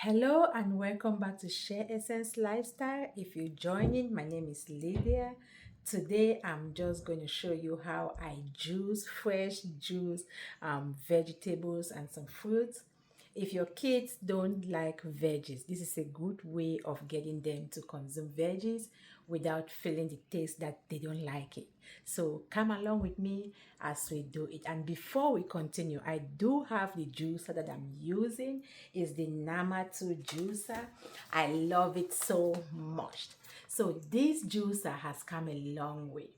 Hello and welcome back to Share Essence Lifestyle. If you're joining, my name is Lydia. Today I'm just going to show you how I fresh juice vegetables and some fruits. If your kids don't like veggies, this is a good way of getting them to consume veggies without feeling the taste that they don't like it. So come along with me as we do it. And before we continue, I do have the juicer that I'm using. Is the Nama 2 juicer. I love it so much. So this juicer has come a long way.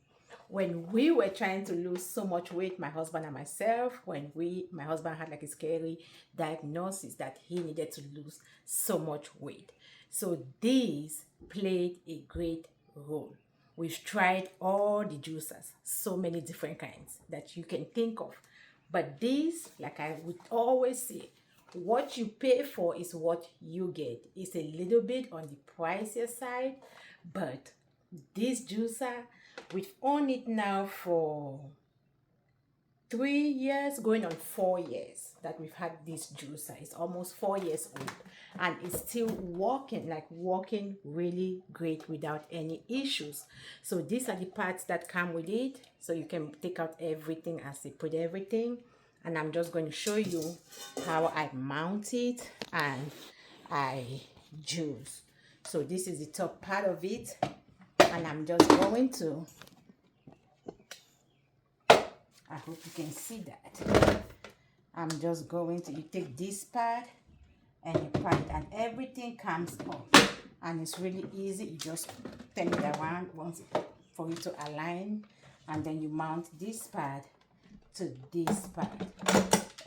When we were trying to lose so much weight, my husband and myself, my husband had like a scary diagnosis that he needed to lose so much weight. So this played a great role. We've tried all the juicers, so many different kinds that you can think of. But this, like I would always say, what you pay for is what you get. It's a little bit on the pricier side, but this juicer, we've owned it now for 3 years, going on 4 years that we've had this juicer. It's almost 4 years old and it's still working really great without any issues. So these are the parts that come with it. So you can take out everything as they put everything. And I'm just going to show you how I mount it and I juice. So this is the top part of it. And I'm just going to, I hope you can see that. I'm just going to, you take this part and you pat it and everything comes off. And it's really easy. You just turn it around once for it to align. And then you mount this part to this part.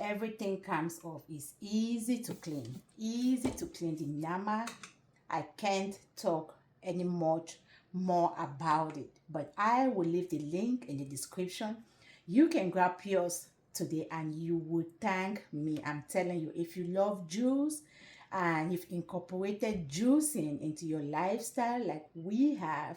Everything comes off. It's easy to clean. Easy to clean. The Nama, I can't talk any much more about it, but I will leave the link in the description. You can grab yours today and you would thank me. I'm telling you, if you love juice and you've incorporated juicing into your lifestyle like we have,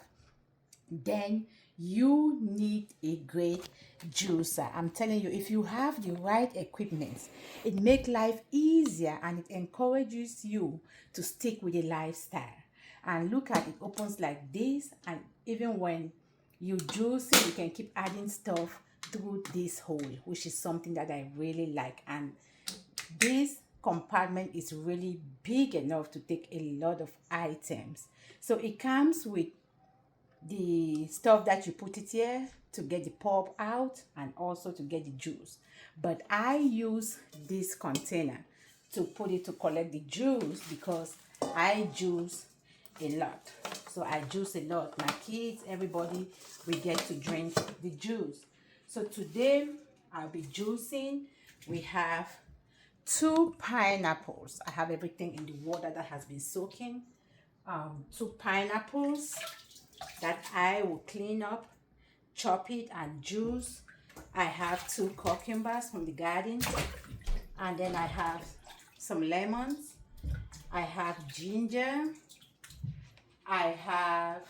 then you need a great juicer. I'm telling you, if you have the right equipment, it makes life easier and it encourages you to stick with a lifestyle. And look at it, opens like this, and even when you juice it, you can keep adding stuff through this hole, which is something that I really like. And this compartment is really big enough to take a lot of items. So it comes with the stuff that you put it here to get the pulp out and also to get the juice. But I use this container to put it to collect the juice because I juice a lot. So I juice a lot. My kids, everybody, we get to drink the juice. So today I'll be juicing. We have 2 pineapples. I have everything in the water that has been soaking. 2 pineapples that I will clean up, chop it and juice. I have 2 cucumbers from the garden, and then I have some lemons. I have ginger. I have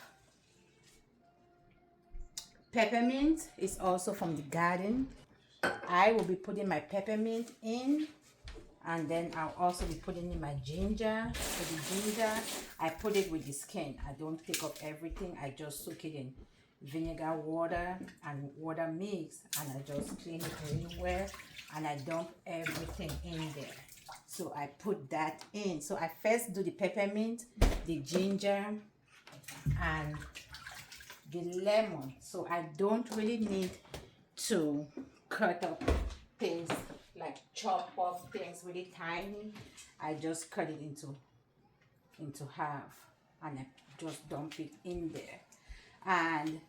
peppermint. It's also from the garden. I will be putting my peppermint in, and then I'll also be putting in my ginger. So the ginger, I put it with the skin. I don't take up everything. I just soak it in vinegar, water, and water mix, and I just clean it really well, and I dump everything in there. So I put that in. So I first do the peppermint, the ginger, and the lemon. So I don't really need to cut up things, like chop up things really tiny. I just cut it into half and I just dump it in there. And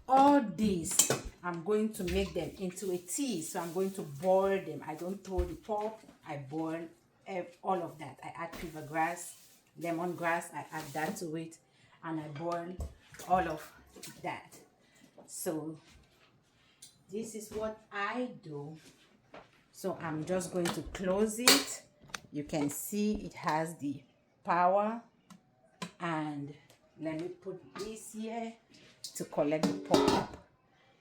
all these, I'm going to make them into a tea. So I'm going to boil them. I don't throw the pulp. I boil all of that. I add river grass, lemongrass. I add that to it, and I boil all of that. So this is what I do. So I'm just going to close it. You can see it has the power, and let me put this here to collect the pulp.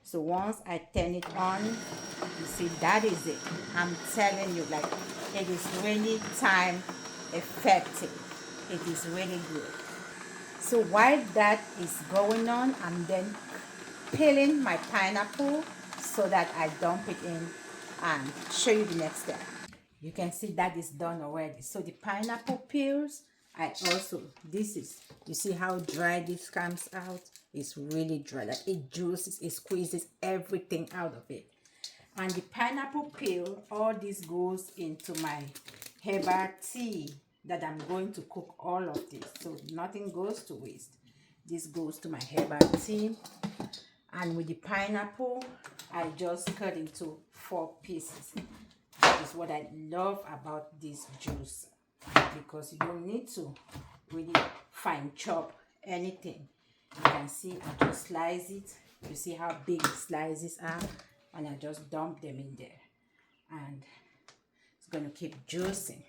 So once I turn it on, you see that is it. I'm telling you, like, it is really time effective. It is really good. So while that is going on, I'm then peeling my pineapple so that I dump it in and show you the next step. You can see that is done already. So the pineapple peels, I also, this is, you see how dry this comes out? It's really dry. Like it juices, it squeezes everything out of it. And the pineapple peel, all this goes into my herbal tea that I'm going to cook all of this. So nothing goes to waste. This goes to my herbal tea. And with the pineapple, I just cut into 4 pieces. That is what I love about this juice, because you don't need to really fine chop anything. You can see I just slice it. You see how big the slices are, and I just dump them in there, and it's going to keep juicing.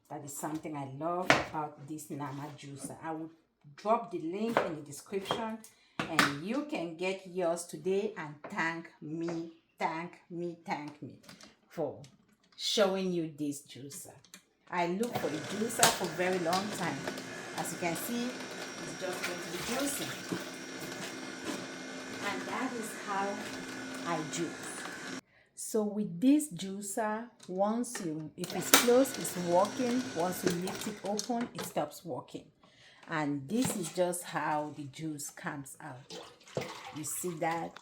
That is something I love about this Nama juicer. I will drop the link in the description, and you can get yours today and thank me for showing you this juicer. I look for a juicer for a very long time. As you can see, it's just going to be juicing. And that is how I juice. So with this juicer, if it's closed, it's working. Once you lift it open, it stops working. And this is just how the juice comes out. You see that?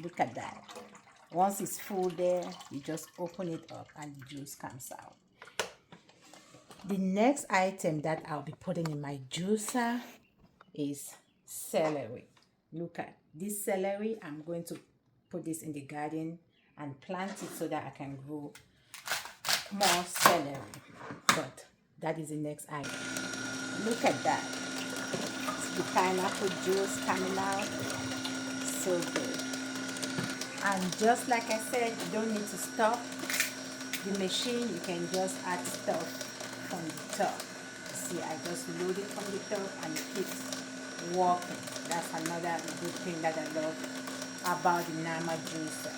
Look at that. Once it's full there, you just open it up and the juice comes out. The next item that I'll be putting in my juicer is celery. Look at this celery. I'm going to put this in the garden and plant it so that I can grow more celery. But that is the next item. Look at that. It's the pineapple juice coming out. So good. And just like I said, you don't need to stop the machine. You can just add stuff from the top. See, I just load it from the top and it keeps working. That's another good thing that I love about the Nama juicer.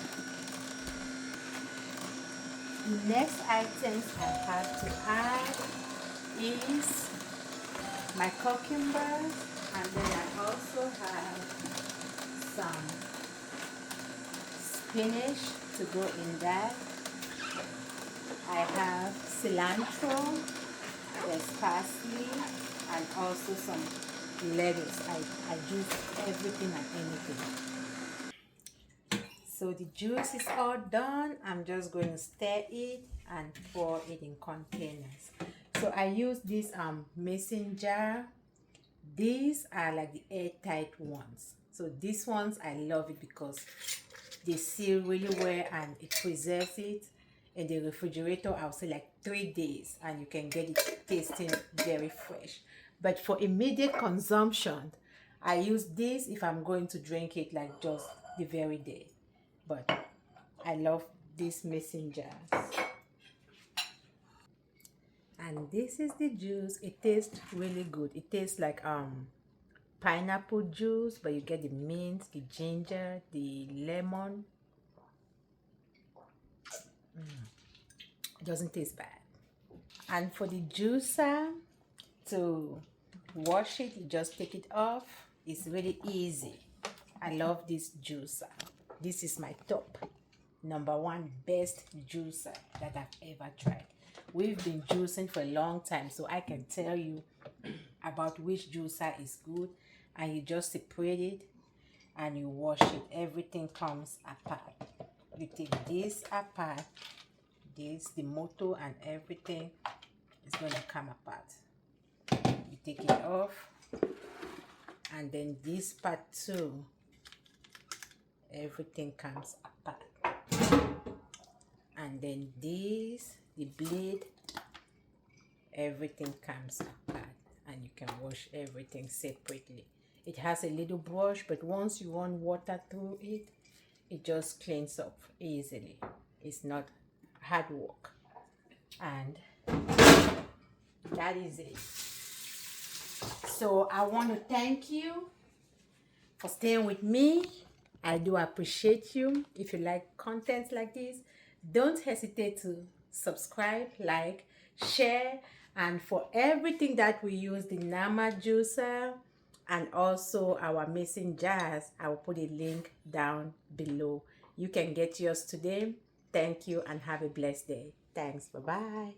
The next items I have to add is my cucumbers, and then I also have some spinach to go in that. I have cilantro, there's parsley, and also some lettuce. I use everything and anything. So the juice is all done. I'm just going to stir it and pour it in containers. So I use this mason jar. These are like the airtight ones. So these ones I love it because they seal really well and it preserves it in the refrigerator. I'll say like 3 days, and you can get it tasting very fresh. But for immediate consumption, I use this if I'm going to drink it like just the very day. But I love these mason jars. And this is the juice. It tastes really good. It tastes like pineapple juice, but you get the mint, the ginger, the lemon. It doesn't taste bad. And for the juicer, to wash it, you just take it off. It's really easy. I love this juicer. This is my top #1 best juicer that I've ever tried. We've been juicing for a long time, so I can tell you about which juicer is good. And you just separate it and you wash it. Everything comes apart. You take this apart, the motor and everything is going to come apart. You take it off, and then this part too, everything comes apart. And then this, the blade, everything comes apart, and you can wash everything separately. It has a little brush, but once you run water through it, it just cleans up easily. It's not hard work. And that is it. So I want to thank you for staying with me. I do appreciate you. If you like content like this, don't hesitate to subscribe, like, share, And for everything that we use, the Nama juicer and also our mixing jars, I will put a link down below. You can get yours today. Thank you and have a blessed day. Thanks. Bye-bye.